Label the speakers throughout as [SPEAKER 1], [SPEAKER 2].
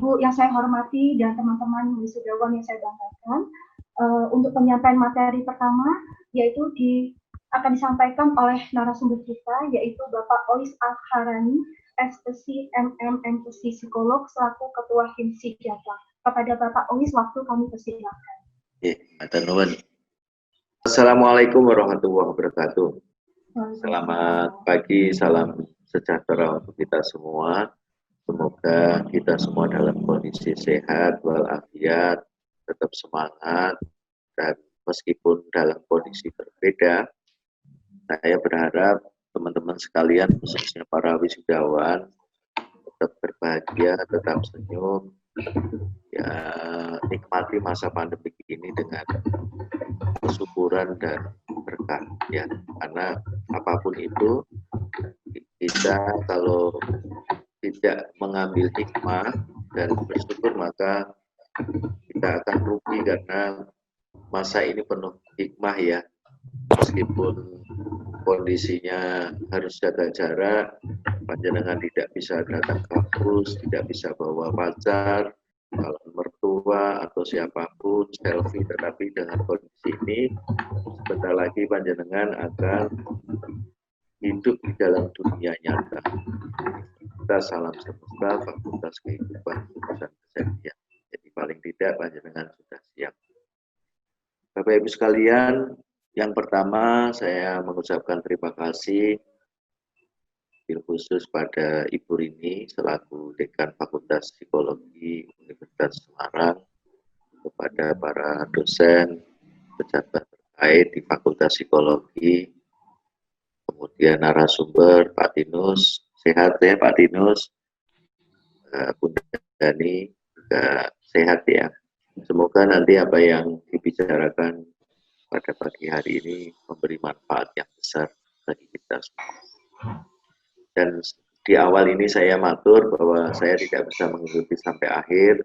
[SPEAKER 1] Ibu yang saya hormati dan teman-teman wisudawan yang saya banggakan, untuk penyampaian materi pertama yaitu akan disampaikan oleh narasumber kita yaitu Bapak Ois Al-Harani, SPC MM MPC Psikolog selaku Ketua HIMSI Jawa. Kepada Bapak Ois, waktu kami persilakan.
[SPEAKER 2] Assalamualaikum warahmatullahi wabarakatuh. Selamat pagi, salam sejahtera untuk kita semua. Semoga kita semua dalam kondisi sehat, walafiat, tetap semangat, dan meskipun dalam kondisi berbeda, saya berharap teman-teman sekalian, khususnya para wisudawan, tetap berbahagia, tetap senyum, ya nikmati masa pandemi ini dengan kesyukuran dan berkah, ya, karena apapun itu, kita kalau tidak mengambil hikmah dan bersyukur maka kita akan rugi karena masa ini penuh hikmah, ya, meskipun kondisinya harus jaga jarak, panjenengan tidak bisa datang ke kampus, tidak bisa bawa pacar, kalau mertua atau siapapun selfie, tetapi dengan kondisi ini sebentar lagi panjenengan akan hidup di dalam dunia nyata. Kita salam semesta, fakultas kehidupan, jurusan kesehatan. Jadi paling tidak panjenengan sudah siap. Bapak Ibu sekalian, yang pertama saya mengucapkan terima kasih khusus pada Ibu Rini selaku Dekan Fakultas Psikologi Universitas Semarang, kepada para dosen, pejabat terkait di Fakultas Psikologi, kemudian narasumber Pak Tinus, sehat ya Pak Tinus, Bunda Dani juga sehat ya. Semoga nanti apa yang dibicarakan pada pagi hari ini memberi manfaat yang besar bagi kita semua. Dan di awal ini saya matur bahwa saya tidak bisa mengikuti sampai akhir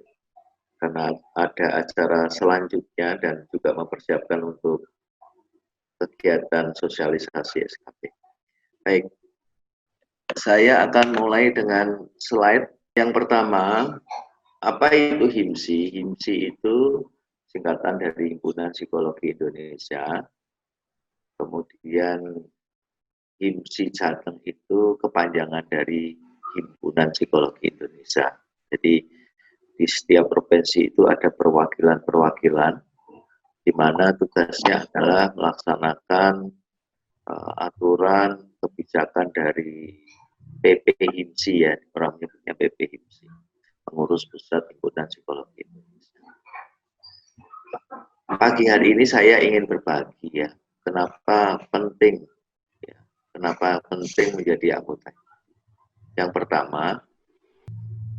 [SPEAKER 2] karena ada acara selanjutnya dan juga mempersiapkan untuk kegiatan sosialisasi SKP. Baik, saya akan mulai dengan slide yang pertama. Apa itu HIMSI? HIMSI itu singkatan dari Himpunan Psikologi Indonesia. Kemudian HIMSI Jateng itu kepanjangan dari Himpunan Psikologi Indonesia. Jadi di setiap provinsi itu ada perwakilan-perwakilan di mana tugasnya adalah melaksanakan aturan kebijakan dari PP HIMSI, ya, orang menyebutnya PP HIMSI, Pengurus Pusat Himpunan Psikologi Indonesia. Pagi hari ini saya ingin berbagi, ya, kenapa penting menjadi anggota. Yang pertama,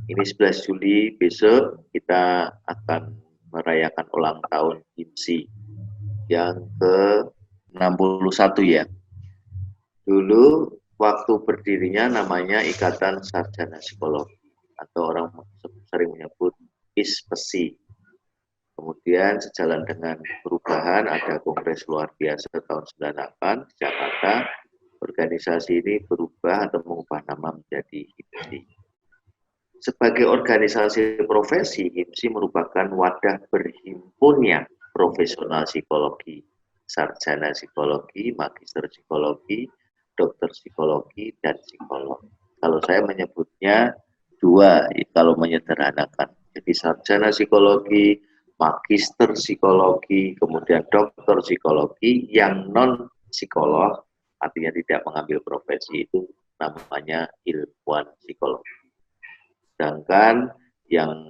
[SPEAKER 2] ini 11 Juli besok kita akan merayakan ulang tahun HIMSI yang ke-61, ya. Dulu waktu berdirinya namanya Ikatan Sarjana Psikologi atau orang sering menyebut ISPSI. Kemudian sejalan dengan perubahan ada Kongres Luar Biasa tahun 98 di Jakarta, organisasi ini berubah atau mengubah nama menjadi HIMSI. Sebagai organisasi profesi, HIMSI merupakan wadah berhimpunnya profesional psikologi, sarjana psikologi, magister psikologi, dokter psikologi, dan psikolog. Kalau saya menyebutnya dua, kalau menyederhanakan. Jadi sarjana psikologi, magister psikologi, kemudian dokter psikologi yang non psikolog, artinya tidak mengambil profesi, itu namanya ilmuwan psikologi. Sedangkan yang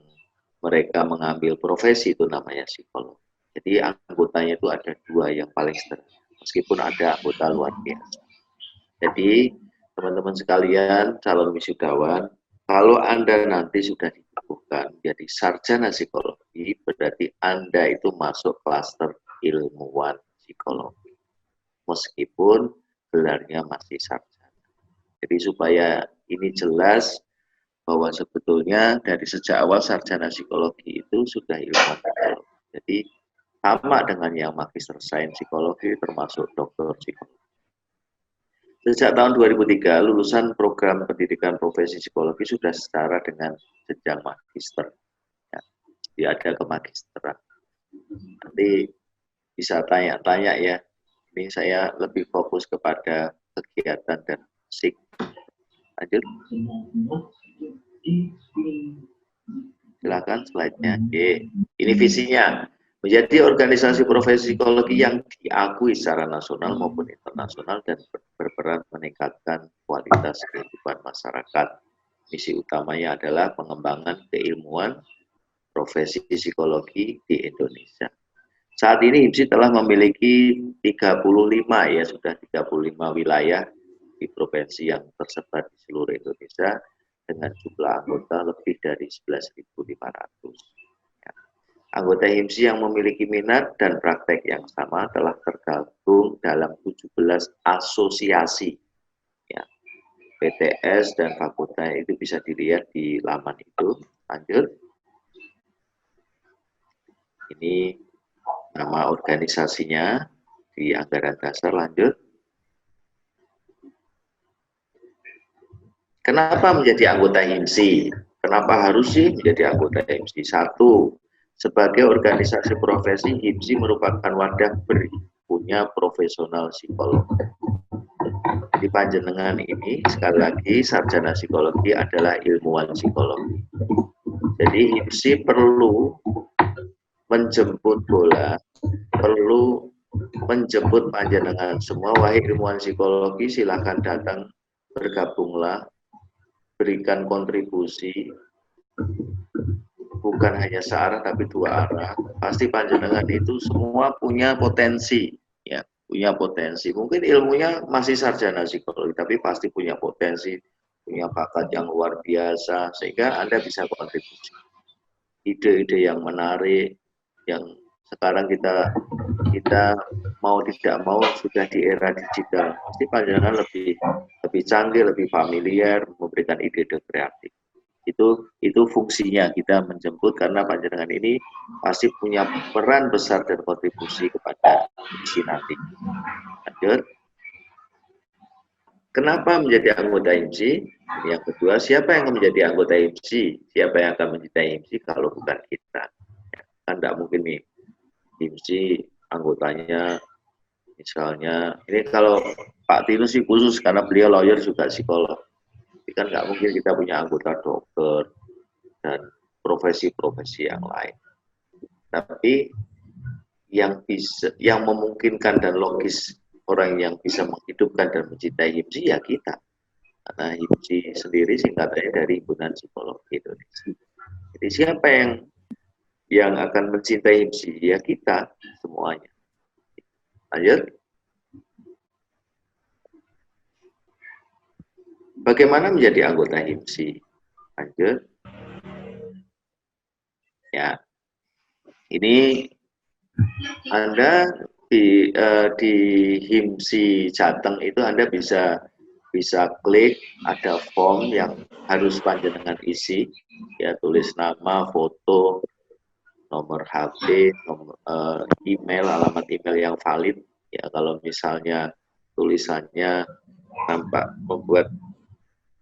[SPEAKER 2] mereka mengambil profesi itu namanya psikolog. Jadi anggotanya itu ada dua yang paling sederhana, meskipun ada anggota luar biasa. Jadi teman-teman sekalian, calon wisudawan, kalau Anda nanti sudah dikukuhkan menjadi sarjana psikologi, berarti Anda itu masuk klaster ilmuwan psikologi, meskipun gelarnya masih sarjana. Jadi supaya ini jelas bahwa sebetulnya dari sejak awal sarjana psikologi itu sudah ilmuwan psikologi. Jadi sama dengan yang magister sains psikologi termasuk dokter psikologi. Sejak tahun 2003, lulusan program pendidikan profesi psikologi sudah setara dengan jenjang magister. Ya, dia ada ke magisteran. Nanti bisa tanya-tanya ya. Ini saya lebih fokus kepada kegiatan dan fisik. Lanjut. Silakan slide-nya. Oke. Ini visinya. Menjadi organisasi profesi psikologi yang diakui secara nasional maupun internasional dan berperan meningkatkan kualitas kehidupan masyarakat. Misi utamanya adalah pengembangan keilmuan profesi psikologi di Indonesia. Saat ini HIMSI telah memiliki 35 ya, sudah 35 wilayah di provinsi yang tersebar di seluruh Indonesia dengan jumlah anggota lebih dari 11.500. Anggota HIMSI yang memiliki minat dan praktek yang sama telah tergabung dalam 17 asosiasi. Ya, PTS dan fakultas itu bisa dilihat di laman itu. Lanjut. Ini nama organisasinya di anggaran dasar. Lanjut. Kenapa menjadi anggota HIMSI? Kenapa harus sih menjadi anggota HIMSI? Satu, sebagai organisasi profesi, HIMSI merupakan wadah punya profesional psikolog. Di panjenengan ini, sekali lagi, sarjana psikologi adalah ilmuwan psikologi. Jadi HIMSI perlu menjemput bola, perlu menjemput panjenengan semua, wahai ilmuwan psikologi, silahkan datang, bergabunglah, berikan kontribusi, bukan hanya searah tapi dua arah. Pasti panjenengan itu semua punya potensi, ya, punya potensi. Mungkin ilmunya masih sarjana psikologi, tapi pasti punya potensi, punya bakat yang luar biasa, sehingga Anda bisa kontribusi. Ide-ide yang menarik, yang sekarang kita mau tidak mau sudah di era digital, pasti panjenengan lebih canggih, lebih familiar, memberikan ide-ide kreatif. Itu fungsinya kita menjemput, karena panjenengan ini pasti punya peran besar dan kontribusi kepada misi nanti. Lanjut. Kenapa menjadi anggota HIMSI? Yang kedua, siapa yang akan menjadi anggota HIMSI? Siapa yang akan menjadi HIMSI kalau bukan kita? Kan tidak mungkin nih HIMSI anggotanya, misalnya ini kalau Pak Tino sih khusus karena beliau lawyer juga psikolog. Tapi kan nggak mungkin kita punya anggota dokter dan profesi-profesi yang lain. Tapi yang memungkinkan dan logis orang yang bisa menghidupkan dan mencintai HIMSI ya kita. Karena HIMSI sendiri singkatannya dari Himpunan Psikologi Indonesia. Jadi siapa yang akan mencintai HIMSI? Ya kita semuanya. Lanjut. Bagaimana menjadi anggota HIMSI? Lanjut. Ya, ini Anda di HIMSI Jateng itu Anda bisa klik, ada form yang harus panjenengan isi, ya, tulis nama, foto, nomor HP, email, alamat email yang valid. Ya, kalau misalnya tulisannya nampak membuat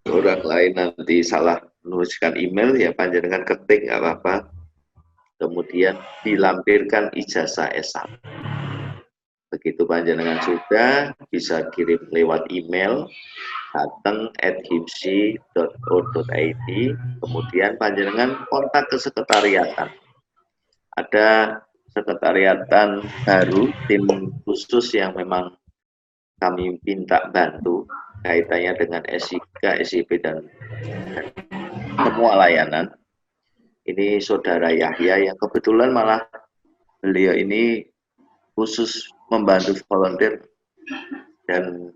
[SPEAKER 2] orang lain nanti salah menuliskan email, ya panjenengan ketik nggak apa-apa. Kemudian dilampirkan ijazah S1. Begitu panjenengan sudah, bisa kirim lewat email dateng@himsi.or.id. Kemudian panjenengan kontak ke sekretariatan. Ada sekretariatan baru, tim khusus yang memang kami minta bantu kaitannya dengan SIK, SIP, dan semua layanan. Ini Saudara Yahya yang kebetulan malah beliau ini khusus membantu volunteer dan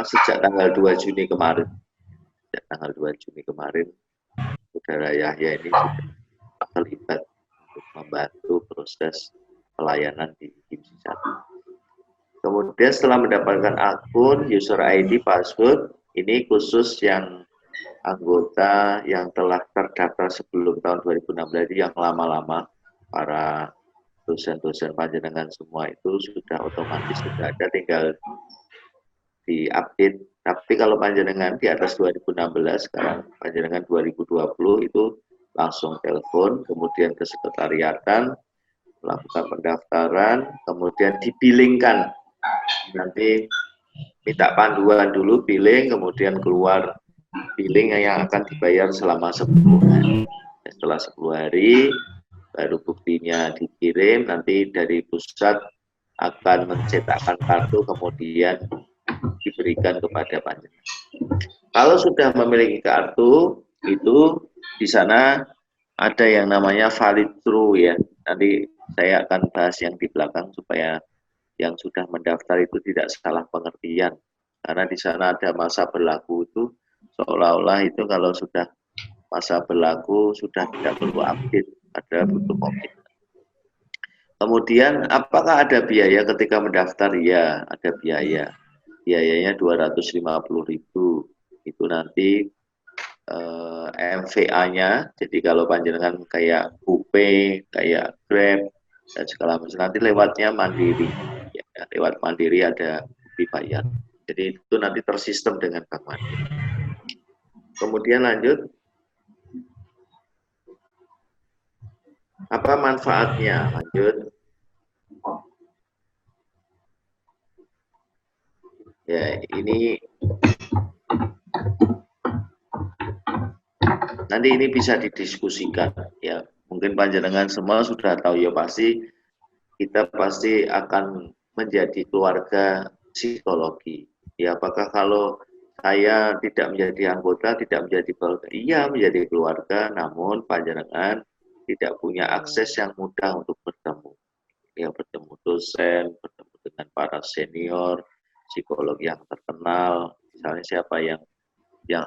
[SPEAKER 2] sejak tanggal 2 Juni kemarin. Sejak tanggal 2 Juni kemarin, Saudara Yahya ini sudah terlibat untuk membantu proses pelayanan di HIMSI 1. Kemudian setelah mendapatkan akun, user ID, password, ini khusus yang anggota yang telah terdaftar sebelum tahun 2016, yang lama-lama, para dosen-dosen panjenengan semua itu sudah otomatis sudah ada, tinggal diupdate. Tapi kalau panjenengan di atas 2016, sekarang panjenengan 2020 itu langsung telepon, kemudian ke sekretariatan, melakukan pendaftaran, kemudian dibillingkan. Nanti minta panduan dulu, billing, kemudian keluar billing yang akan dibayar selama 10 hari. Setelah 10 hari, baru buktinya dikirim, nanti dari pusat akan mencetakkan kartu, kemudian diberikan kepada panjenengan. Kalau sudah memiliki kartu, itu di sana ada yang namanya valid true ya. Nanti saya akan bahas yang di belakang supaya yang sudah mendaftar itu tidak salah pengertian. Karena di sana ada masa berlaku itu seolah-olah itu kalau sudah masa berlaku sudah tidak perlu update, ada butuh komitmen. Kemudian apakah ada biaya ketika mendaftar? Ya, ada biaya. Biayanya 250.000. Itu nanti MVA-nya. Jadi kalau panjenengan kayak GoPay, kayak Grab dan segala macam, nanti lewatnya Mandiri. Ya, lewat Mandiri ada dibayar. Jadi itu nanti tersistem dengan Bank Mandiri. Kemudian lanjut. Apa manfaatnya? Lanjut. Ya, ini nanti ini bisa didiskusikan ya. Mungkin panjenengan semua sudah tahu ya, pasti kita pasti akan menjadi keluarga psikologi. Ya, apakah kalau saya tidak menjadi anggota, tidak menjadi keluarga? Iya, menjadi keluarga, namun panjenengan tidak punya akses yang mudah untuk bertemu. Ya, bertemu dosen, bertemu dengan para senior, psikolog yang terkenal, misalnya siapa yang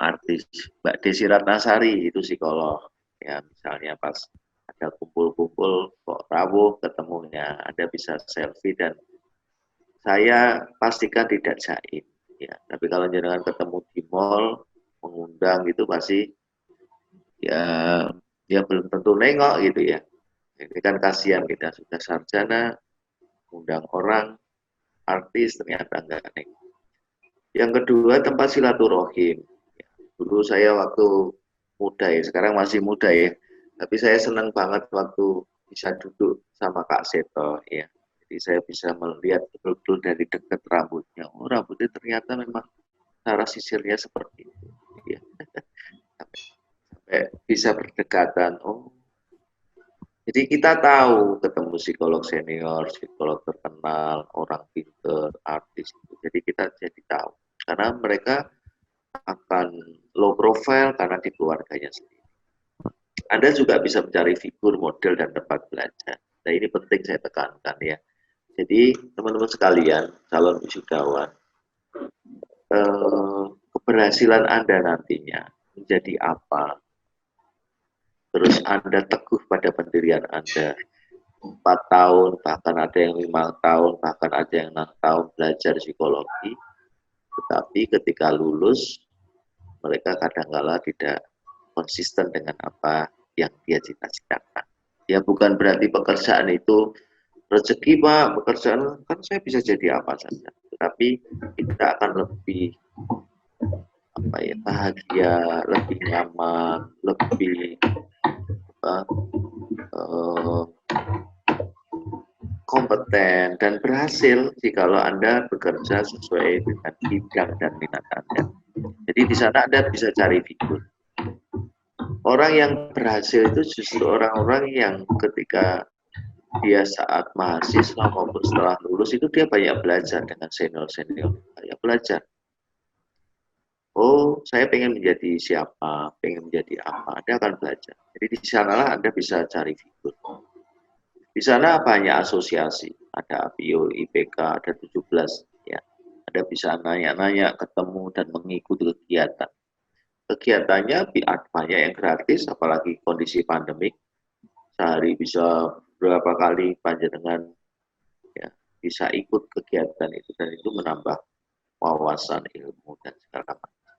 [SPEAKER 2] artis, Mbak Desi Ratnasari itu psikolog. Ya, misalnya pas ada kumpul-kumpul kok rawuh ketemunya, Anda bisa selfie dan saya pastikan tidak jaim. Ya, tapi kalau jangan ketemu di mall, mengundang gitu pasti ya dia belum tentu nengok gitu ya. Ini kan kasihan, kita sudah sarjana, undang orang, artis ternyata enggak nengok. Yang kedua, tempat silaturahim. Ya, dulu saya waktu muda ya, sekarang masih muda ya, tapi saya senang banget waktu bisa duduk sama Kak Seto ya. Jadi saya bisa melihat betul-betul dari dekat rambutnya. Oh, rambutnya ternyata memang cara sisirnya seperti itu. Ya. Sampai bisa berdekatan. Oh, jadi kita tahu ketemu psikolog senior, psikolog terkenal, orang pinter, artis. Jadi kita jadi tahu. Karena mereka akan low profile karena di keluarganya sendiri. Anda juga bisa mencari figur, model, dan tempat belajar. Nah, ini penting saya tekankan ya. Jadi teman-teman sekalian, calon wisudawan, keberhasilan Anda nantinya menjadi apa, terus Anda teguh pada pendirian Anda, 4 tahun, bahkan ada yang 5 tahun, bahkan ada yang 6 tahun belajar psikologi, tetapi ketika lulus, mereka kadang-kala tidak konsisten dengan apa yang dia cita-citakan. Ya bukan berarti pekerjaan itu rezeki Pak, pekerjaan kan saya bisa jadi apa saja, tetapi kita akan lebih bahagia, lebih nyaman, lebih kompeten dan berhasil jikalau Anda bekerja sesuai dengan bidang dan minat Anda. Jadi di sana Anda bisa cari figur. Orang yang berhasil itu justru orang-orang yang ketika dia saat mahasiswa maupun setelah lulus itu dia banyak belajar dengan senior-senior, banyak belajar. Oh, saya pengen menjadi siapa, pengen menjadi apa, Anda akan belajar. Jadi di sanalah Anda bisa cari figur. Di sana banyak asosiasi, ada APIO, IPK, ada 17, ya. Anda bisa nanya-nanya, ketemu dan mengikuti kegiatan. Kegiatannya banyak yang gratis, apalagi kondisi pandemik. Sehari bisa berapa kali panjenengan ya, bisa ikut kegiatan itu, dan itu menambah wawasan, ilmu, dan segala macam.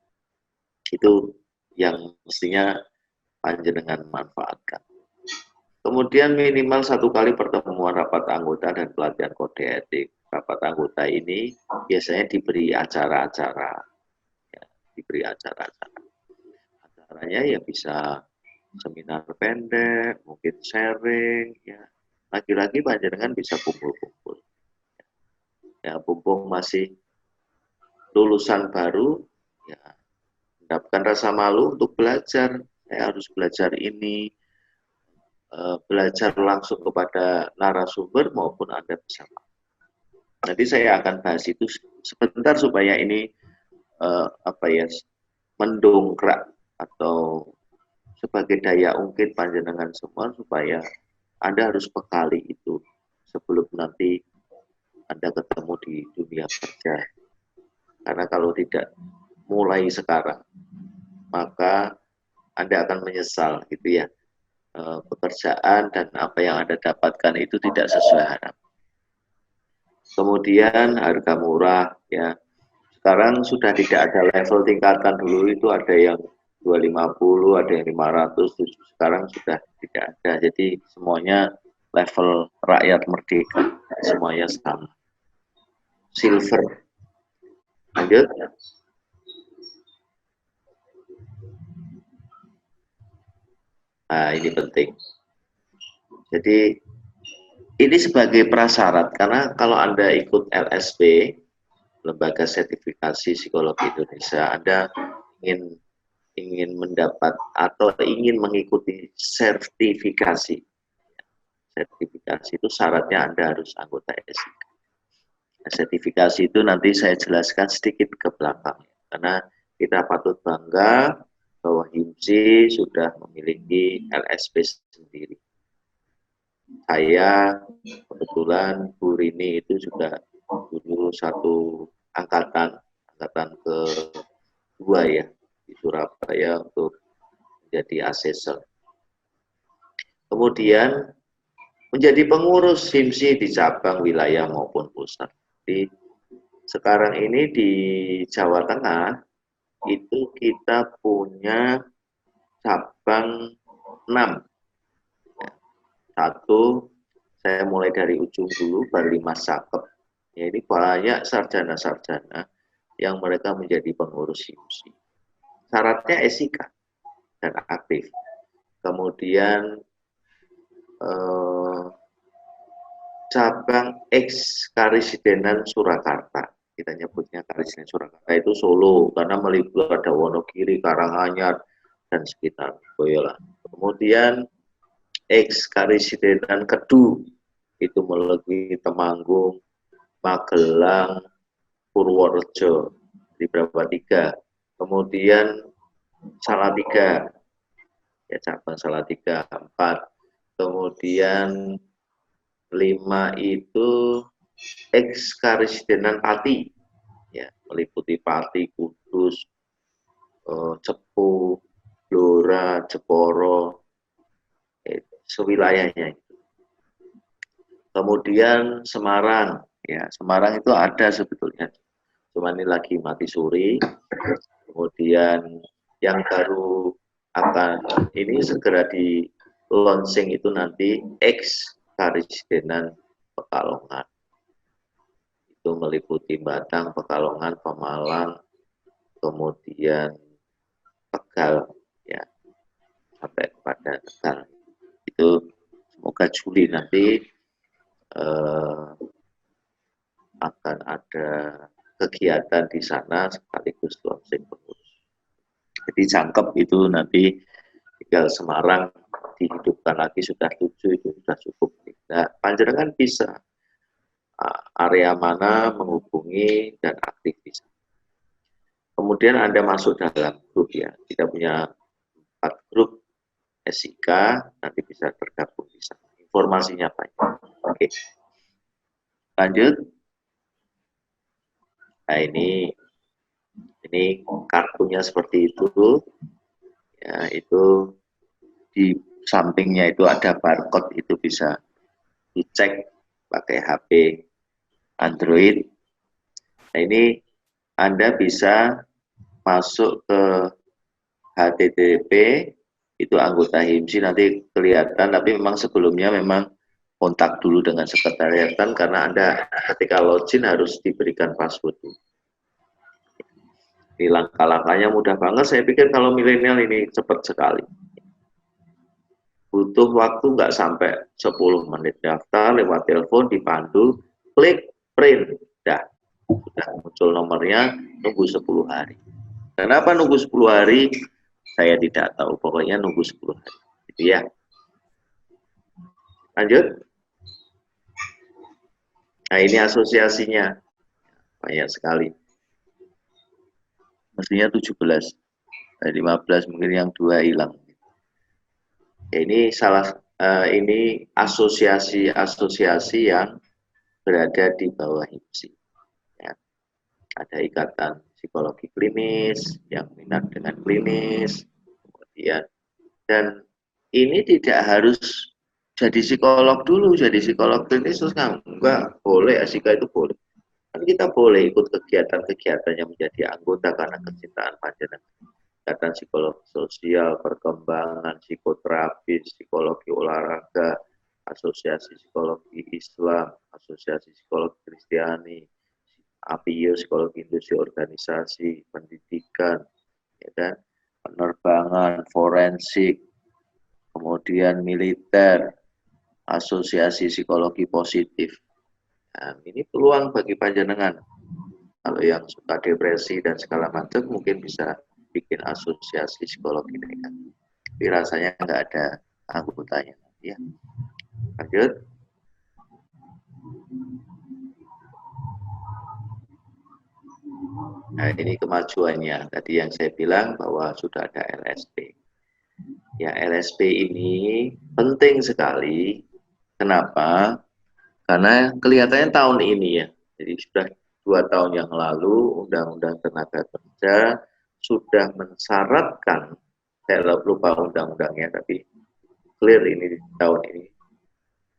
[SPEAKER 2] Itu yang mestinya panjenengan manfaatkan. Kemudian minimal 1 kali pertemuan rapat anggota dan pelatihan kode etik. rapat anggota ini biasanya diberi acara-acara, ya, diberi acara-acara. Acaranya ya bisa seminar pendek, mungkin sharing, ya. Lagi-lagi panjenengan bisa kumpul-kumpul. Ya, mumpung masih lulusan baru, ya, mendapatkan rasa malu untuk belajar. Saya harus belajar ini, belajar langsung kepada narasumber maupun Anda bersama. Nanti saya akan bahas itu sebentar supaya ini mendongkrak atau sebagai daya ungkit panjenengan semua supaya Anda harus bekali itu sebelum nanti Anda ketemu di dunia kerja. Karena kalau tidak mulai sekarang, maka Anda akan menyesal gitu ya. Pekerjaan dan apa yang Anda dapatkan itu tidak sesuai harapan. Kemudian harga murah ya. Sekarang sudah tidak ada level tingkatan, dulu itu ada yang 250, ada yang 500, sekarang sudah tidak ada. Jadi semuanya level rakyat merdeka, semuanya sama. Silver. Lanjut. Nah, ini penting. Jadi ini sebagai prasyarat, karena kalau Anda ikut LSP, Lembaga Sertifikasi Psikologi Indonesia, Anda ingin mendapat atau ingin mengikuti sertifikasi. Sertifikasi itu syaratnya Anda harus anggota SIK. Sertifikasi itu nanti saya jelaskan sedikit ke belakang, karena kita patut bangga bahwa HIMSI sudah memiliki LSP sendiri. Saya kebetulan Bu Rini itu juga dulu satu angkatan kedua ya di Surabaya untuk menjadi asesor. Kemudian menjadi pengurus HIMSI di cabang wilayah maupun pusat. Di sekarang ini di Jawa Tengah itu kita punya cabang 6. Satu, saya mulai dari ujung dulu, Bali Mas Cakep. Ya, ini banyak sarjana-sarjana yang mereka menjadi pengurus HIMSI. Syaratnya SIK dan aktif. Kemudian cabang X Karisidenan Surakarta. Kita nyebutnya Karisidenan Surakarta itu Solo, karena meliputi ada Wonogiri, Karanganyar, dan sekitar Boyolali. Kemudian X Karisidenan Kedu, itu meliputi Temanggung, Magelang, Purworejo, di berapa tiga. Kemudian Salatiga, ya cabang Salatiga 4. Kemudian 5 itu X Karisidenan Pati, ya meliputi Pati, Kudus, Cepu, Blora, Jeporo, sewilayahnya. Kemudian Semarang, ya Semarang itu ada sebetulnya, cuma ini lagi mati suri. Kemudian yang baru akan ini segera di launching itu nanti X Karisidenan Pekalongan. Itu meliputi Batang, Pekalongan, Pemalang, kemudian Tegal, ya sampai kepada Tegal. Itu semoga Juli nanti akan ada kegiatan di sana sekaligus launching pengurus. Jadi Cangkep itu nanti tinggal Semarang dihidupkan lagi, sudah 7 itu sudah cukup. Nah, panjenengan bisa area mana menghubungi dan aktif bisa. Kemudian Anda masuk dalam grup ya. Kita punya 4 grup SIK, nanti bisa tergabung di sana. Informasinya banyak. Oke. Lanjut. Nah, ini kartunya seperti itu. Ya, itu di sampingnya itu ada barcode, itu bisa dicek pakai HP Android. Nah, ini Anda bisa masuk ke HTTP, itu anggota HIMSI nanti kelihatan, tapi memang sebelumnya memang kontak dulu dengan sekretariatan karena Anda ketika login harus diberikan password. Di langkah-langkahnya mudah banget, saya pikir kalau milenial ini cepat sekali. Butuh waktu nggak sampai 10 menit, daftar lewat telepon, dipandu, klik, print, dah. Sudah muncul nomornya, nunggu 10 hari. Kenapa nunggu 10 hari? Saya tidak tahu, pokoknya nunggu 10 hari. Gitu ya. Lanjut. Nah ini asosiasinya, banyak sekali. Mestinya 17, 15 mungkin yang 2 hilang. Ini ini asosiasi-asosiasi yang berada di bawah HIPSI. Ya. Ada ikatan psikologi klinis yang minat dengan klinis, kemudian dan ini tidak harus jadi psikolog dulu, jadi psikolog klinis terus enggak boleh, asika itu boleh. Kan kita boleh ikut kegiatan-kegiatan yang menjadi anggota karena kecintaan panjenengan. Kegiatan psikologi sosial, perkembangan, psikoterapi, psikologi olahraga, asosiasi psikologi Islam, asosiasi psikologi Kristiani, APIO, psikologi industri organisasi, pendidikan, ya kan? Penerbangan, forensik, kemudian militer, asosiasi psikologi positif. Nah, ini peluang bagi panjenengan. Kalau yang suka depresi dan segala macam mungkin bisa bikin asosiasi psikologi negatif. Tapi rasanya nggak ada anggotanya. Ya. Lanjut. Nah, ini kemajuannya. Tadi yang saya bilang bahwa sudah ada LSP. Ya, LSP ini penting sekali. Kenapa? Karena kelihatannya tahun ini ya. Jadi sudah 2 tahun yang lalu Undang-Undang Tenaga Kerja sudah mensyaratkan, saya lupa undang-undangnya, tapi clear ini tahun ini.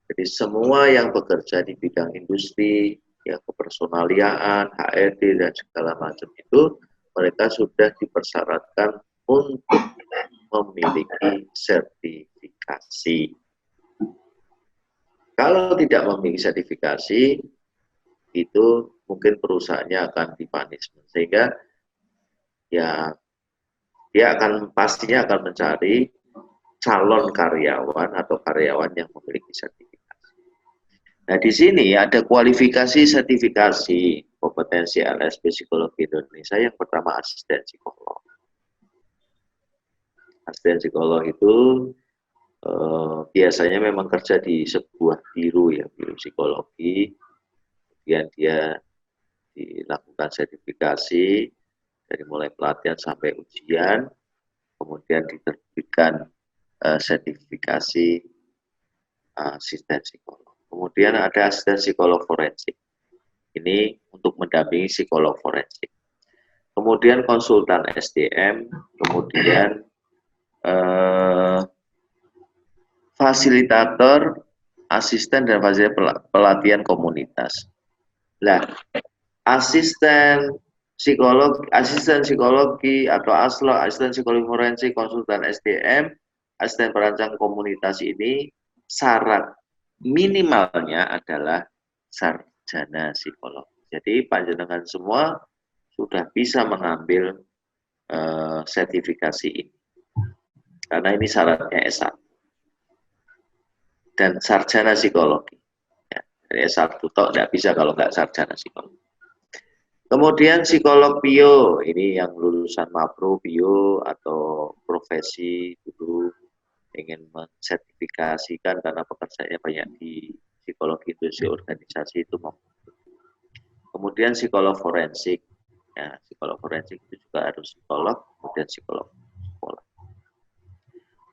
[SPEAKER 2] Jadi semua yang bekerja di bidang industri, ya kepersonaliaan, HRD dan segala macam itu, mereka sudah dipersyaratkan untuk memiliki sertifikasi. Kalau tidak memiliki sertifikasi, itu mungkin perusahaannya akan dipunishment, sehingga ya dia pastinya akan mencari calon karyawan atau karyawan yang memiliki sertifikasi. Nah di sini ada kualifikasi sertifikasi kompetensi LSP Psikologi Indonesia. Yang pertama asisten psikolog. Asisten psikolog itu biasanya memang kerja di sebuah biro ya, biro psikologi. Kemudian dia dilakukan sertifikasi dari mulai pelatihan sampai ujian, kemudian diterbitkan sertifikasi asisten psikolog. Kemudian ada asisten psikolog forensik. Ini untuk mendampingi psikolog forensik. Kemudian konsultan SDM, kemudian fasilitator, asisten dan fasilitator pelatihan komunitas. Nah, asisten psikologi atau asisten psikologi forensik, konsultan SDM, asisten perancang komunitas ini syarat minimalnya adalah sarjana psikolog. Jadi panjenengan semua sudah bisa mengambil sertifikasi ini. Karena ini syaratnya S1. Dan sarjana psikologi. Ya, dari S1 toh tidak bisa kalau nggak sarjana psikologi. Kemudian psikolog bio, ini yang lulusan Mapro bio atau profesi dulu ingin mensertifikasikan karena pekerjaannya banyak di psikologi industri organisasi itu. Kemudian psikolog forensik, ya, psikolog forensik itu juga harus psikolog, kemudian psikolog sekolah.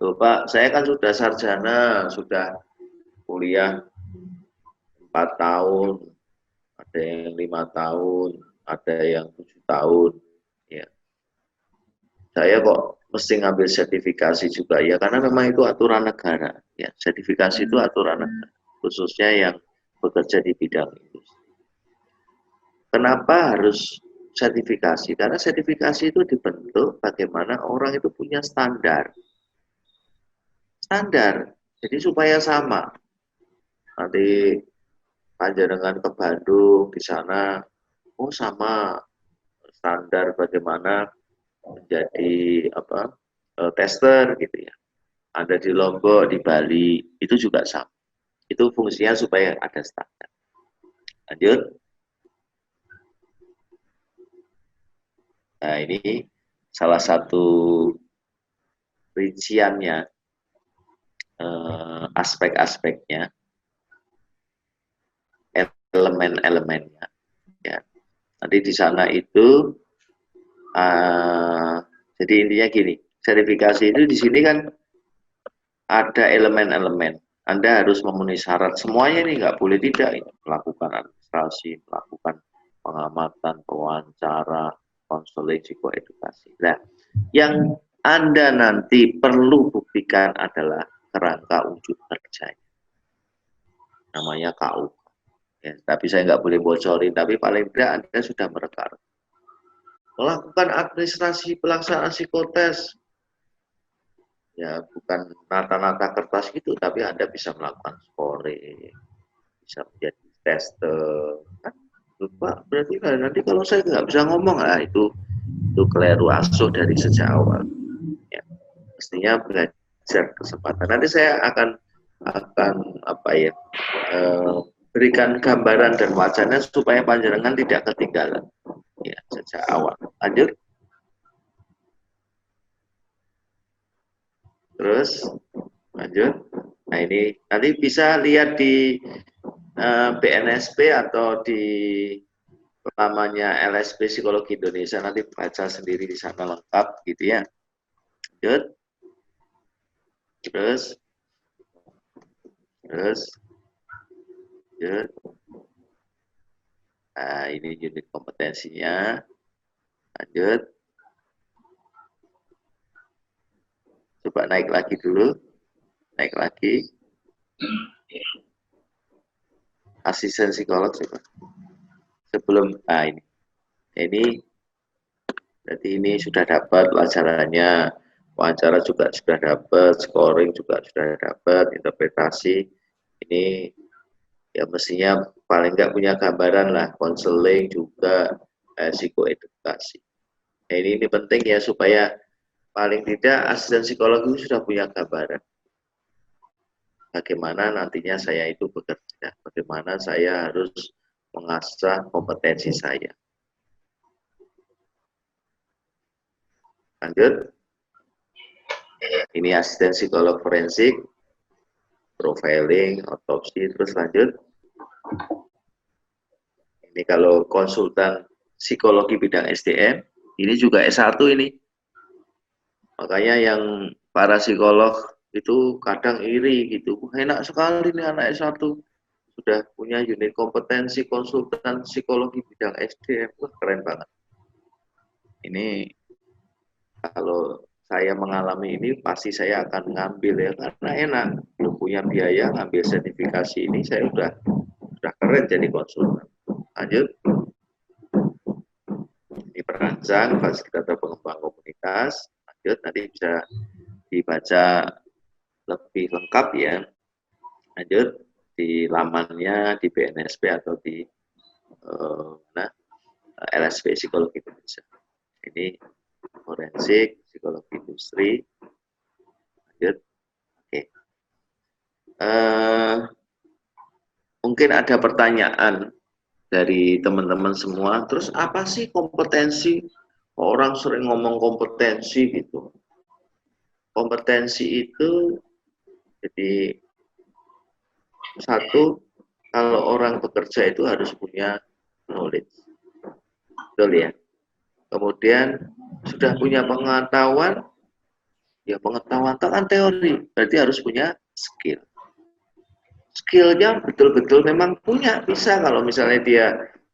[SPEAKER 2] Tuh, Pak, saya kan sudah sarjana, sudah kuliah 4 tahun, ada yang 5 tahun, ada yang 7 tahun, ya. Saya kok mesti ngambil sertifikasi juga ya, karena memang itu aturan negara, ya. Sertifikasi itu aturan negara, khususnya yang bekerja di bidang industri. Kenapa harus sertifikasi? Karena sertifikasi itu dibentuk bagaimana orang itu punya standar, jadi supaya sama. nanti panjenengan ke Bandung di sana, oh sama standar bagaimana menjadi tester gitu ya. Ada di Lombok, di Bali, itu juga sama. Itu fungsinya supaya ada standar. Lanjut. Nah, ini salah satu rinciannya, aspek-aspeknya, elemen-elemennya. Ya. Nanti di sana itu, jadi intinya gini, verifikasi itu di sini kan ada elemen-elemen. Anda harus memenuhi syarat semuanya ini, nggak boleh tidak melakukan administrasi, melakukan pengamatan, pewawancara, konseling, psikoedukasi. Nah, yang Anda nanti perlu buktikan adalah kerangka wujud kerjanya. Namanya KU. Ya, tapi saya nggak boleh bocorin, tapi paling tidak Anda sudah merekam. Melakukan administrasi pelaksanaan psikotes, ya bukan nata-nata kertas gitu, tapi Anda bisa melakukan scoring, bisa menjadi tester. Kan, Pak, berarti nanti kalau saya nggak bisa ngomong, itu keliru asuh dari sejak awal. Ya, mestinya belajar kesempatan. Nanti saya akan berikan gambaran dan wacana supaya panjenengan tidak ketinggalan ya sejak awal. Lanjut. Terus lanjut. Nah, ini nanti bisa lihat di BNSP atau di namanya LSP Psikologi Indonesia, nanti baca sendiri di sana lengkap gitu ya. Lanjut. Terus lanjut. Nah, ini unit kompetensinya. Lanjut. Coba naik lagi dulu. Naik lagi. Asisten psikolog coba. Sebelum ini berarti ini sudah dapat pelajarannya, wawancara juga sudah dapat, scoring juga sudah dapat, interpretasi ini ya mestinya paling nggak punya gambaran lah, konseling juga, psikoedukasi. Nah, ini penting ya supaya paling tidak asisten psikologi sudah punya gambaran bagaimana nantinya saya itu bekerja, bagaimana saya harus mengasah kompetensi saya. Lanjut. Ini asisten psikolog forensik, profiling, otopsi, terus lanjut. Ini kalau konsultan psikologi bidang SDM, ini juga S1 ini. Makanya yang para psikolog itu kadang iri gitu. Enak sekali nih anak S1 sudah punya unit kompetensi konsultan psikologi bidang SDM. Wah, keren banget. Ini kalau saya mengalami ini pasti saya akan ngambil ya karena enak, belum punya biaya ngambil sertifikasi ini saya udah keren jadi konsultan. Lanjut. Ini perancang, fasilitator pengembang komunitas. Lanjut, nanti bisa dibaca lebih lengkap ya. Lanjut, di lamannya di BNSP atau di LSP Psikologi Indonesia. Ini forensik, psikologi industri. Lanjut. Oke. Mungkin ada pertanyaan dari teman-teman semua, terus apa sih kompetensi? Orang sering ngomong kompetensi gitu. Kompetensi itu jadi satu, kalau orang bekerja itu harus punya knowledge. Betul ya? Kemudian sudah punya pengetahuan, ya pengetahuan itu kan teori, berarti harus punya skill. Skillnya betul-betul memang punya, bisa kalau misalnya dia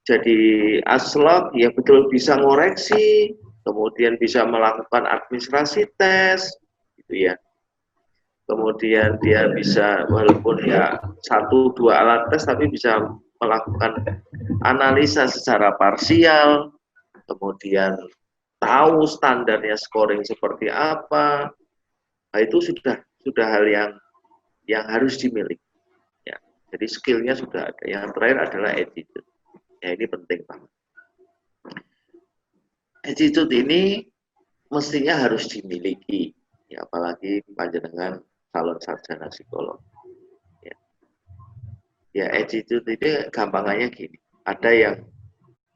[SPEAKER 2] jadi aslog, ya betul bisa ngoreksi, kemudian bisa melakukan administrasi tes, gitu ya. Kemudian dia bisa, walaupun ya 1-2 alat tes, tapi bisa melakukan analisa secara parsial, kemudian tahu standarnya scoring seperti apa. Nah, itu sudah hal yang harus dimiliki. Ya. Jadi skillnya sudah ada. Yang terakhir adalah attitude. Ya ini penting banget. Attitude ini mestinya harus dimiliki, ya, apalagi panjenengan calon sarjana psikolog. Ya, attitude ini gampangannya gini. Ada yang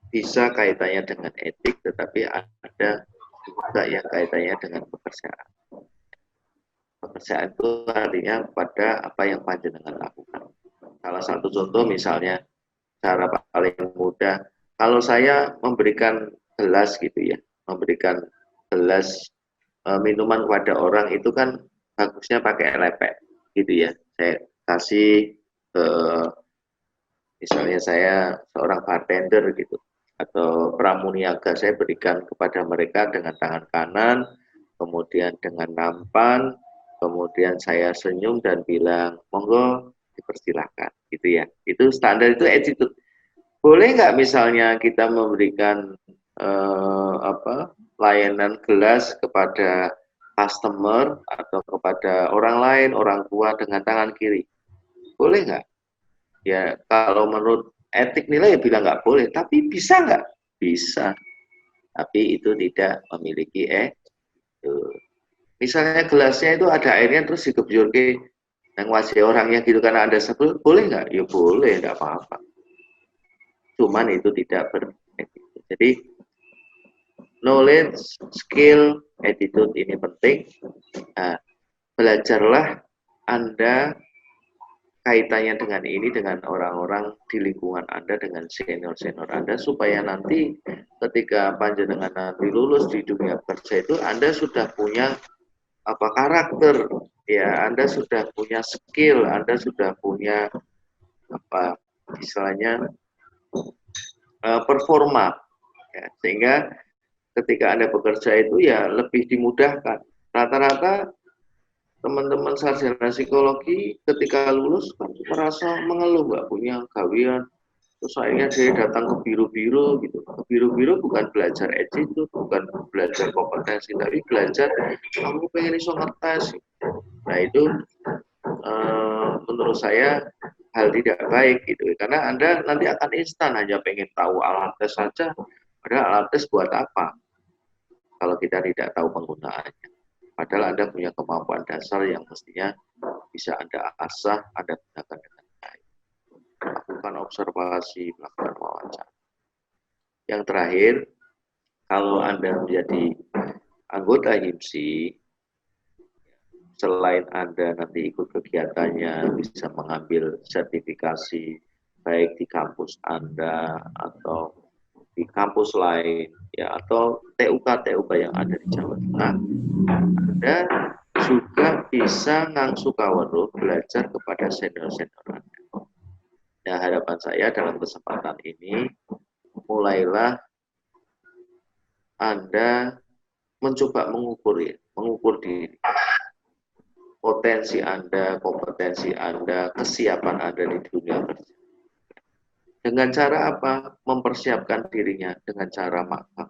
[SPEAKER 2] bisa kaitannya dengan etik, tetapi ada juga yang kaitannya dengan pekerjaan. Pekerjaan itu artinya pada apa yang panjenengan lakukan. Salah satu contoh misalnya, cara paling mudah, kalau saya memberikan gelas gitu ya, memberikan gelas minuman kepada orang itu kan bagusnya pakai lepek gitu ya. Saya kasih misalnya saya seorang bartender gitu atau pramuniaga, saya berikan kepada mereka dengan tangan kanan, kemudian dengan nampan, kemudian saya senyum dan bilang monggo dipersilahkan gitu ya. Itu standar, itu attitude. Boleh nggak misalnya kita memberikan layanan gelas kepada customer atau kepada orang lain, orang tua dengan tangan kiri? Boleh nggak? Ya kalau menurut etik nilai ya bilang nggak boleh, tapi bisa nggak? Bisa. Tapi itu tidak memiliki misalnya gelasnya itu ada airnya terus dikebyur ke yang wajah orangnya gitu karena Anda sebel, boleh nggak? Ya boleh, nggak apa-apa. Cuman itu tidak beretik. Jadi knowledge, skill, attitude ini penting. Nah, belajarlah Anda kaitannya dengan ini, dengan orang-orang di lingkungan Anda, dengan senior-senior Anda, supaya nanti ketika panjenengan nanti lulus di dunia kerja itu Anda sudah punya karakter, ya, Anda sudah punya skill, Anda sudah punya istilahnya performa, ya, sehingga ketika Anda bekerja itu ya lebih dimudahkan. Rata-rata teman-teman sarjana psikologi ketika lulus kan merasa mengeluh, nggak punya gawean, terus akhirnya dia datang ke biru-biru gitu. Ke biru-biru bukan belajar attitude, bukan belajar kompetensi, tapi belajar kamu pengen iso ngetes. Nah itu menurut saya hal tidak baik gitu, karena Anda nanti akan instan hanya pengen tahu alat tes saja, padahal alat tes buat apa kalau kita tidak tahu penggunaannya. Padahal Anda punya kemampuan dasar yang mestinya bisa Anda asah, Anda gunakan dengan baik. Lakukan observasi, melakukan wawancara. Yang terakhir, kalau Anda menjadi anggota HIMSI, selain Anda nanti ikut kegiatannya, bisa mengambil sertifikasi, baik di kampus Anda atau di kampus lain, ya, atau TUK yang ada di Jawa Tengah, Anda juga bisa ngangsu kaweruh belajar kepada senior-senior Anda. Ya, harapan saya dalam kesempatan ini, mulailah Anda mencoba mengukur diri, potensi Anda, kompetensi Anda, kesiapan Anda di dunia kerja. Dengan cara apa? Mempersiapkan dirinya dengan cara magang.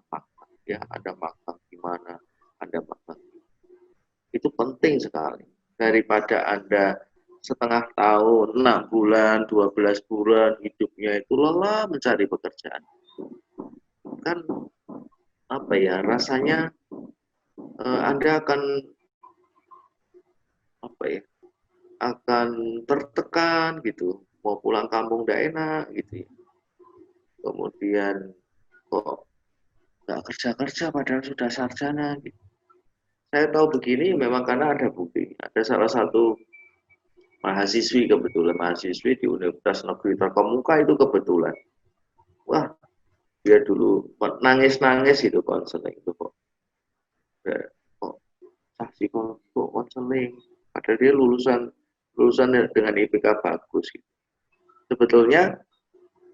[SPEAKER 2] Ya, ada magang di mana, ada magang. Itu penting sekali. Daripada Anda setengah tahun, 6 bulan, 12 bulan, hidupnya itu lelah mencari pekerjaan. Kan, rasanya Anda akan tertekan gitu. Mau pulang kampung tidak enak gitu ya. Kemudian kok nggak kerja-kerja padahal sudah sarjana gitu. Saya tahu begini memang karena ada bukti. Ada salah satu mahasiswi di Universitas Negeri Terkemuka itu kebetulan. Wah, dia dulu nangis-nangis itu konseling itu kok. Kok konseling. Padahal dia lulusan dengan IPK bagus gitu. Sebetulnya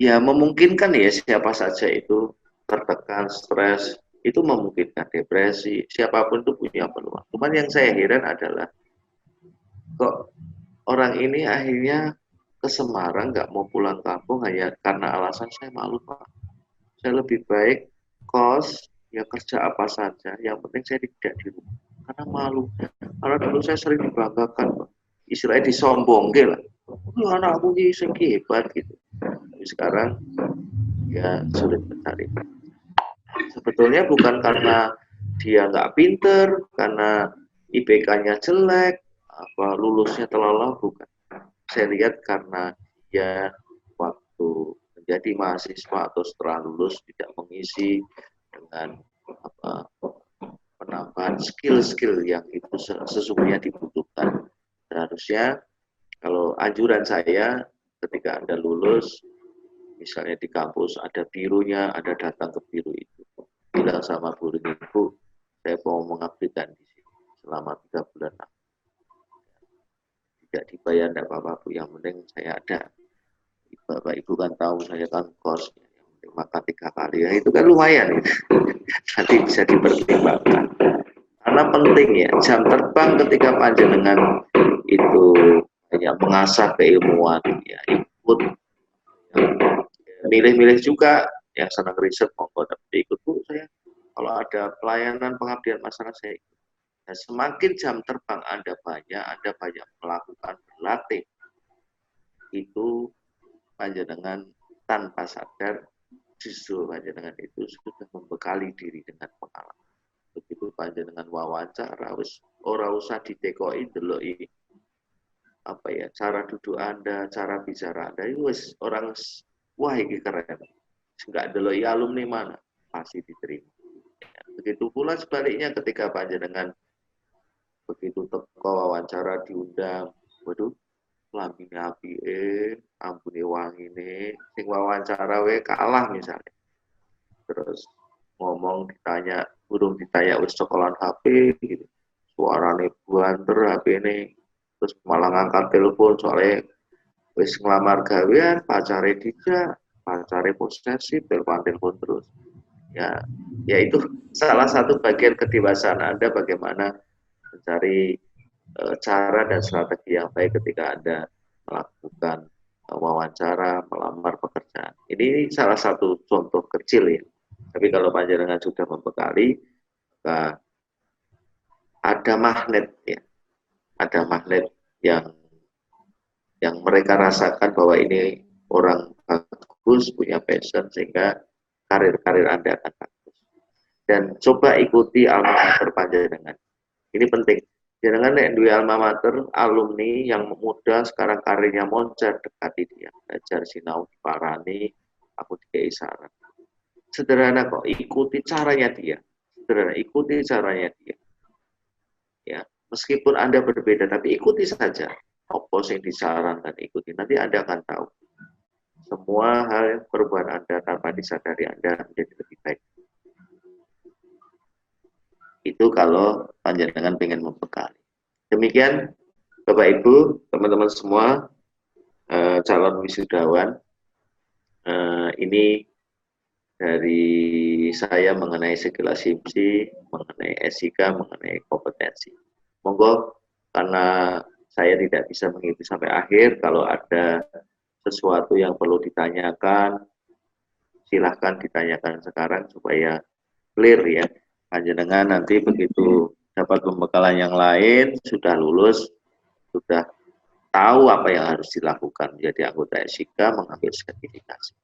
[SPEAKER 2] ya memungkinkan ya siapa saja itu tertekan, stres, itu memungkinkan depresi, siapapun itu punya peluang. Cuman yang saya heran adalah kok orang ini akhirnya ke Semarang nggak mau pulang kampung hanya karena alasan saya malu, Pak. Saya lebih baik kos, ya kerja apa saja, yang penting saya tidak di rumah karena malu. Karena dulu saya sering dibanggakan, Pak. Istilahnya disombongke lah. anakku ini hebat gitu. Tapi sekarang ya sulit mencari. Sebetulnya bukan karena dia nggak pinter, karena IPK-nya jelek, apa lulusnya terlalu bukan. Saya lihat karena dia waktu menjadi mahasiswa atau setelah lulus tidak mengisi dengan apa, penambahan skill-skill yang itu sesungguhnya dibutuhkan. Seharusnya kalau anjuran saya ketika Anda lulus, misalnya di kampus ada birunya, ada datang ke biru itu. Bilang sama gurunya, Bu, saya mau mengabdikan di sini selama 3 bulan. Tidak dibayar, tidak apa-apa, Bu. Yang penting saya ada. Bapak Ibu kan tahu saya kan kos, yang penting makan 3 kali. Ya, itu kan lumayan. Gitu. Nanti bisa dipertimbangkan. Karena penting ya, jam terbang ketika panjenengan itu banyak mengasah keilmuan, ya ikut, milih-milih juga yang senang riset, monggo tapi ikut Bu saya. Kalau ada pelayanan pengabdian masyarakat saya ikut. Nah, semakin jam terbang Anda banyak melakukan berlatih, itu panjenengan tanpa sadar justru panjenengan itu sudah membekali diri dengan pengalaman. Begitu panjenengan wawancara, ora usah ditekoi deloki apa ya, cara duduk Anda, cara bicara Anda, itu orang wah ini keren. Enggak deloki alumni mana, pasti diterima. Ya, begitu pula sebaliknya ketika panjenengan begitu teko wawancara diundang, waduh, lambine apike, ambune wangine, sing wawancara we kalah misalnya. Terus ngomong ditanya, burung ditanya wis cokolan HP gitu. Suarane banter HP ini, terus malah ngangkat telepon soalnya wis ngelamar gawean, pacare dijak, pacare posesif, telepon terus. Ya, ya itu salah satu bagian kedewasaan Anda bagaimana mencari cara dan strategi yang baik ketika Anda melakukan wawancara, melamar pekerjaan. Ini salah satu contoh kecil ya. Tapi kalau panjenengan sudah membekali, maka ada magnet ya, ada magnet yang mereka rasakan bahwa ini orang bagus, punya passion, sehingga karir-karir Anda akan bagus. Dan coba ikuti alma mater panjenengan. Ini penting. Jangan nek duwe alma mater, alumni yang muda sekarang karirnya moncer, dekati dia. Belajar sinau diparani, aku dikei saran. Sederhana kok, ikuti caranya dia. Sederhana, ikuti caranya dia. Ya, meskipun Anda berbeda, tapi ikuti saja. Apa yang disarankan, ikuti. Nanti Anda akan tahu. Semua hal perubahan Anda tanpa disadari Anda menjadi lebih baik. Itu kalau panjenengan pengen membekali. Demikian Bapak Ibu, teman-teman semua, calon wisudawan, ini dari saya mengenai segala-simsi, mengenai SIK, mengenai kompetensi. Monggo, karena saya tidak bisa mengikuti sampai akhir, kalau ada sesuatu yang perlu ditanyakan, silahkan ditanyakan sekarang supaya clear ya. Panjenengan nanti begitu dapat pembekalan yang lain, sudah lulus, sudah tahu apa yang harus dilakukan menjadi anggota SIK, mengambil sertifikasi.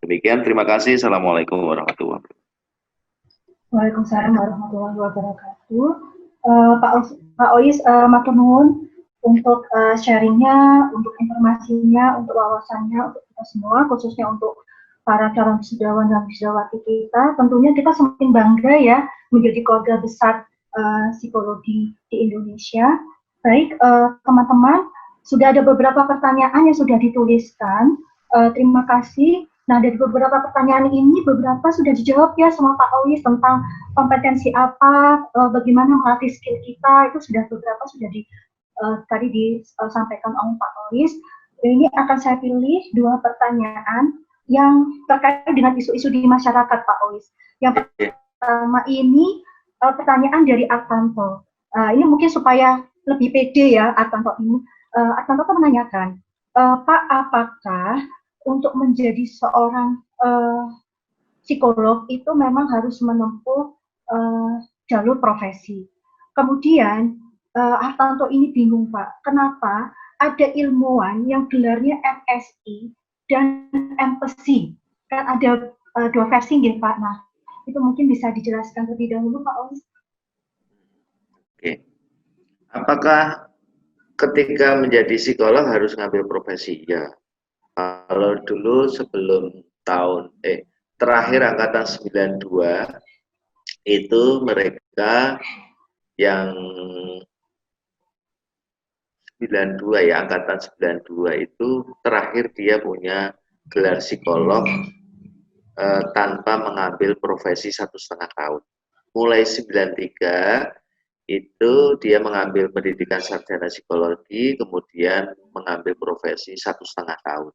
[SPEAKER 2] Demikian, terima kasih. Assalamualaikum warahmatullahi wabarakatuh.
[SPEAKER 1] Waalaikumsalam warahmatullahi wabarakatuh. Pak Ois, matur nuwun untuk sharingnya, untuk informasinya, untuk wawasannya, untuk kita semua, khususnya untuk para calon wisudawan dan wisudawati kita. Tentunya kita semakin bangga ya menjadi keluarga besar psikologi di Indonesia. Baik, teman-teman, sudah ada beberapa pertanyaan yang sudah dituliskan. Terima kasih. Nah, dari beberapa pertanyaan ini, beberapa sudah dijawab ya sama Pak Ois tentang kompetensi apa, bagaimana melatih skill kita, itu sudah beberapa sudah tadi disampaikan oleh Pak Ois. Ini akan saya pilih 2 pertanyaan yang terkait dengan isu-isu di masyarakat, Pak Ois. Yang pertama ini pertanyaan dari Artanto. Ini mungkin supaya lebih pede ya Artanto ini. Artanto menanyakan, Pak, apakah untuk menjadi seorang psikolog itu memang harus menempuh jalur profesi? Kemudian Artanto ini bingung, Pak, kenapa ada ilmuwan yang gelarnya MSI dan MPesi. Kan ada dua versi ya Pak. Nah, itu mungkin bisa dijelaskan terlebih dahulu Pak Ois.
[SPEAKER 2] Oke. Apakah ketika menjadi psikolog harus ngambil profesi? Ya. Kalau dulu sebelum terakhir angkatan 92 itu mereka yang 92 ya, angkatan 92 itu terakhir dia punya gelar psikolog tanpa mengambil profesi 1,5 tahun. Mulai 93 itu dia mengambil pendidikan sarjana psikologi, kemudian mengambil profesi 1,5 tahun.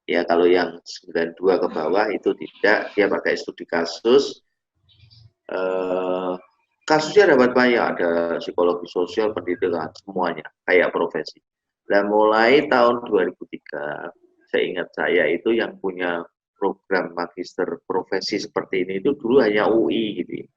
[SPEAKER 2] Ya kalau yang 92 ke bawah itu tidak, dia pakai studi kasus. Kasusnya dapat banyak, ada psikologi sosial, pendidikan, semuanya, kayak profesi. Dan mulai tahun 2003, seingat saya itu yang punya program magister profesi seperti ini itu dulu hanya UI gitu.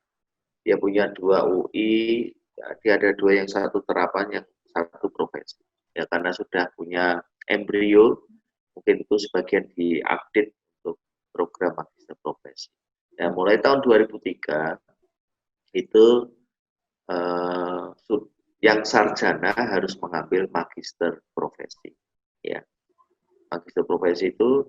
[SPEAKER 2] Dia punya 2 UI, dia ada 2 yang satu terapan, yang satu profesi. Ya karena sudah punya embrio, mungkin itu sebagian diupdate untuk program magister profesi. Ya mulai tahun 2003 itu yang sarjana harus mengambil magister profesi. Ya, magister profesi itu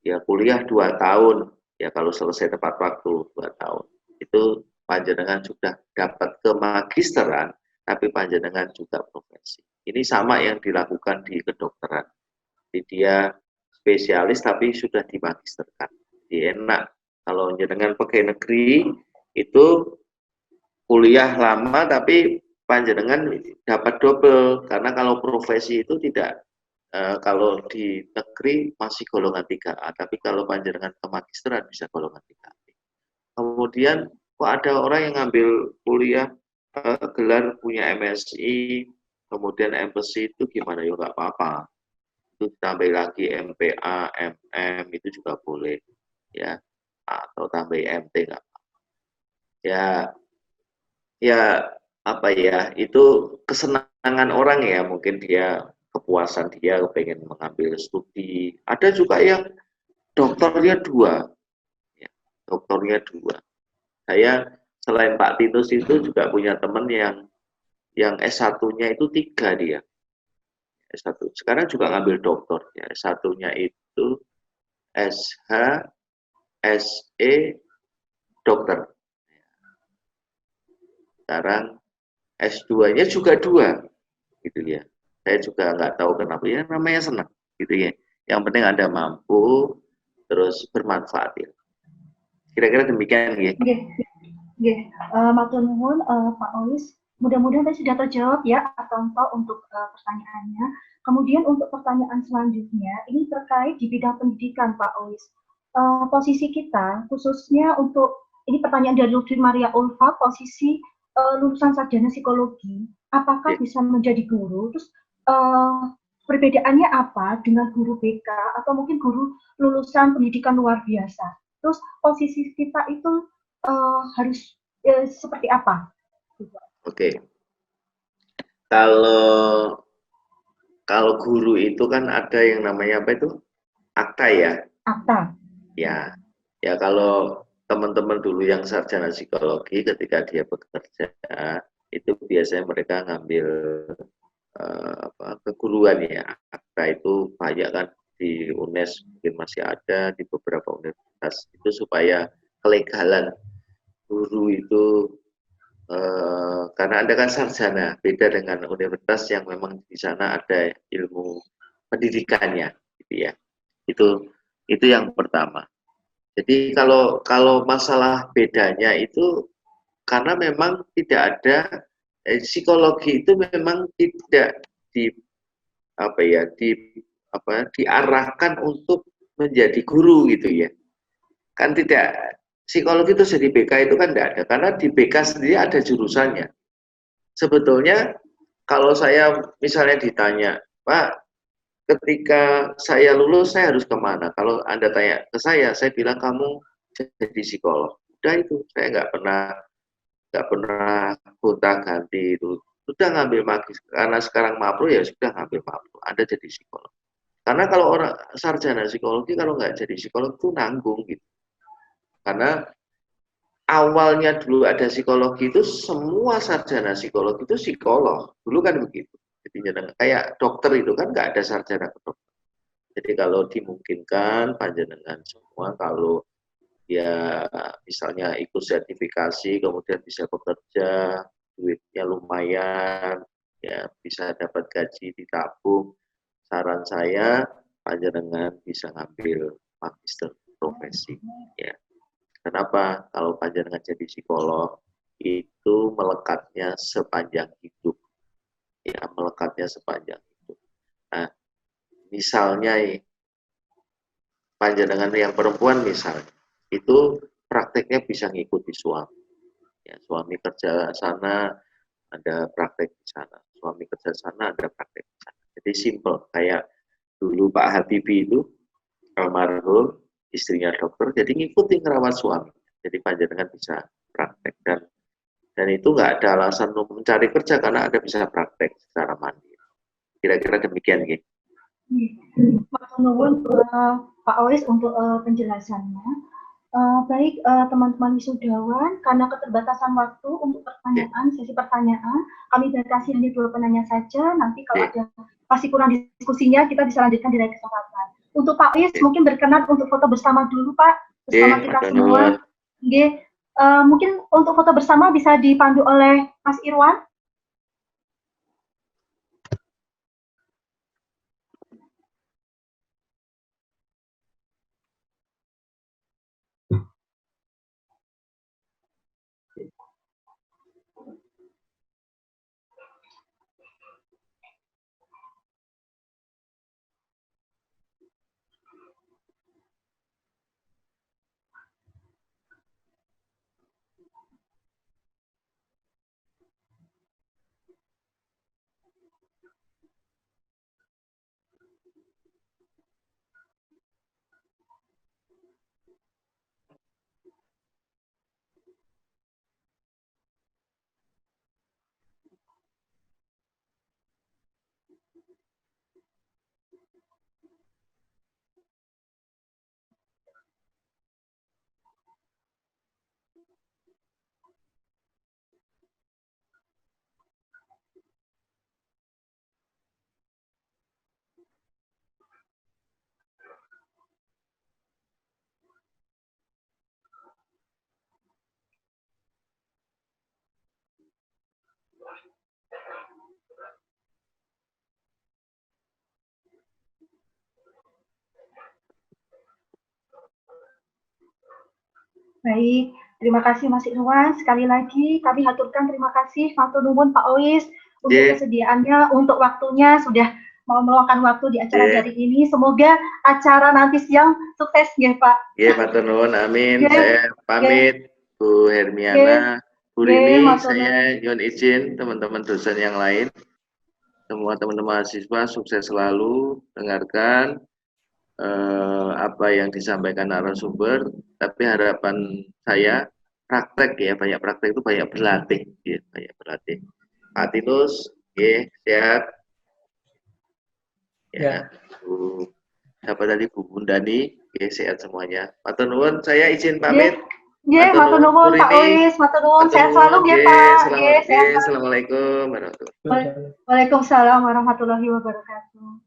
[SPEAKER 2] ya kuliah 2 tahun. Ya kalau selesai tepat waktu 2 tahun. Itu panjenengan sudah dapat kemagisteran, tapi panjenengan juga profesi. Ini sama yang dilakukan di kedokteran. Jadi dia spesialis tapi sudah dimagisterkan. Jadi enak. Kalau jenengan pegawai negeri itu kuliah lama tapi panjenengan dapat double, karena kalau profesi itu tidak, kalau di negeri masih golongan 3A, tapi kalau panjenengan ke magisteran bisa golongan 3B. Kemudian kok ada orang yang ngambil kuliah gelar punya MSI, kemudian MPesi itu gimana? Ya nggak apa-apa. Itu tambah lagi MPA, MM itu juga boleh, ya, atau tambah MT nggak apa-apa. Ya apa ya, itu kesenangan orang ya, mungkin dia kepuasan dia pengen mengambil studi. Ada juga yang doktornya 2, ya, doktornya 2. Saya selain Pak Titus itu juga punya teman yang S1-nya itu 3 dia. S1. Sekarang juga ngambil doktor ya. S1-nya itu SH, SE, dokter. Sekarang S2-nya juga 2, gitu ya. Saya juga nggak tahu kenapa, ya namanya senang, gitu ya. Yang penting Anda mampu, terus bermanfaat ya. Kira-kira demikian ya.
[SPEAKER 1] Matur nuwun Pak Ois. Mudah-mudahan tadi sudah terjawab ya atau untuk pertanyaannya. Kemudian untuk pertanyaan selanjutnya, ini terkait di bidang pendidikan Pak Ois. Posisi kita, khususnya untuk, ini pertanyaan dari Ludwig Maria Ulfa, posisi lulusan sarjana psikologi, apakah bisa menjadi guru? Terus perbedaannya apa dengan guru BK atau mungkin guru lulusan pendidikan luar biasa? Terus posisi kita itu harus seperti apa?
[SPEAKER 2] Oke. Kalau guru itu kan ada yang namanya apa itu? Akta ya.
[SPEAKER 1] Akta.
[SPEAKER 2] Ya. Ya kalau teman-teman dulu yang sarjana psikologi ketika dia bekerja itu biasanya mereka ngambil keguruan ya. Akta itu banyak kan di UNES mungkin masih ada, di beberapa universitas itu supaya kelegalan guru itu karena Anda kan sarjana, beda dengan universitas yang memang di sana ada ilmu pendidikannya, gitu ya. Itu yang pertama. Jadi kalau masalah bedanya itu karena memang tidak ada psikologi itu memang tidak diarahkan untuk menjadi guru gitu ya. Kan tidak, psikologi itu jadi BK itu kan tidak ada, karena di BK sendiri ada jurusannya. Sebetulnya kalau saya misalnya ditanya, Pak, ketika saya lulus saya harus kemana? Kalau Anda tanya ke saya bilang kamu jadi psikolog. Udah itu, saya nggak pernah gonta ganti itu. sudah ngambil magis, karena sekarang mapro ya sudah ngambil mapro, Anda jadi psikolog. Karena kalau orang sarjana psikologi kalau nggak jadi psikolog itu nanggung gitu. Karena awalnya dulu ada psikologi itu semua sarjana psikologi itu psikolog. Dulu kan begitu. Jadi kayak dokter itu kan nggak ada sarjana kedokteran. Jadi kalau dimungkinkan panjenengan semua kalau ya misalnya ikut sertifikasi kemudian bisa bekerja, duitnya lumayan, ya bisa dapat gaji ditabung. Saran saya panjenengan bisa ngambil magister profesi ya. Kenapa? Kalau panjenengan jadi psikolog itu melekatnya sepanjang hidup. Ya, melekatnya sepanjang hidup. Nah, misalnya panjenengan yang perempuan misalnya, itu prakteknya bisa ngikuti suami. Ya, suami kerja sana, ada praktek di sana. Suami kerja sana, ada praktek di sana. Jadi simple, kayak dulu Pak Habibie itu, almarhum, istrinya dokter, jadi ngikutin ngerawat suami. Jadi panjenengan bisa praktek dan itu nggak ada alasan untuk mencari kerja karena Anda bisa praktek secara mandiri. Kira-kira demikian gitu.
[SPEAKER 1] Matur nuwun Pak Ois untuk penjelasannya. Baik teman-teman wisudawan, karena keterbatasan waktu untuk pertanyaan, sesi pertanyaan, kami batasi hanya 2 penanya saja. Nanti kalau ada masih kurang diskusinya, kita bisa lanjutkan di lain kesempatan. Untuk Pak Ois, mungkin berkenan untuk foto bersama dulu Pak, bersama kita semua. Mungkin untuk foto bersama bisa dipandu oleh Mas Irwan. Baik, terima kasih Mas Irwan. Sekali lagi kami haturkan terima kasih matur nuwun Pak Ois untuk kesediaannya, untuk waktunya sudah mau meluangkan waktu di acara dari ini. Semoga acara nanti siang sukses ya Pak.
[SPEAKER 2] Iya, matur nuwun, amin. Saya pamit Bu Hermiana, Bu Rini, saya nyuwun izin teman-teman dosen yang lain. Semua teman-teman mahasiswa sukses selalu, dengarkan apa yang disampaikan narasumber, tapi harapan saya praktek ya, banyak praktek itu banyak berlatih, ya, banyak berlatih. Pak Tinus, ya, sehat. Ya, Bu, siapa tadi Bu Bundani, ya, sehat semuanya. Matur nuwun, saya izin pamit.
[SPEAKER 1] Ya, matur nuwun Pak Ois, matur nuwun, sehat selalu ya Pak.
[SPEAKER 2] Assalamualaikum warahmatullahi wabarakatuh.
[SPEAKER 1] Waalaikumsalam warahmatullahi wabarakatuh.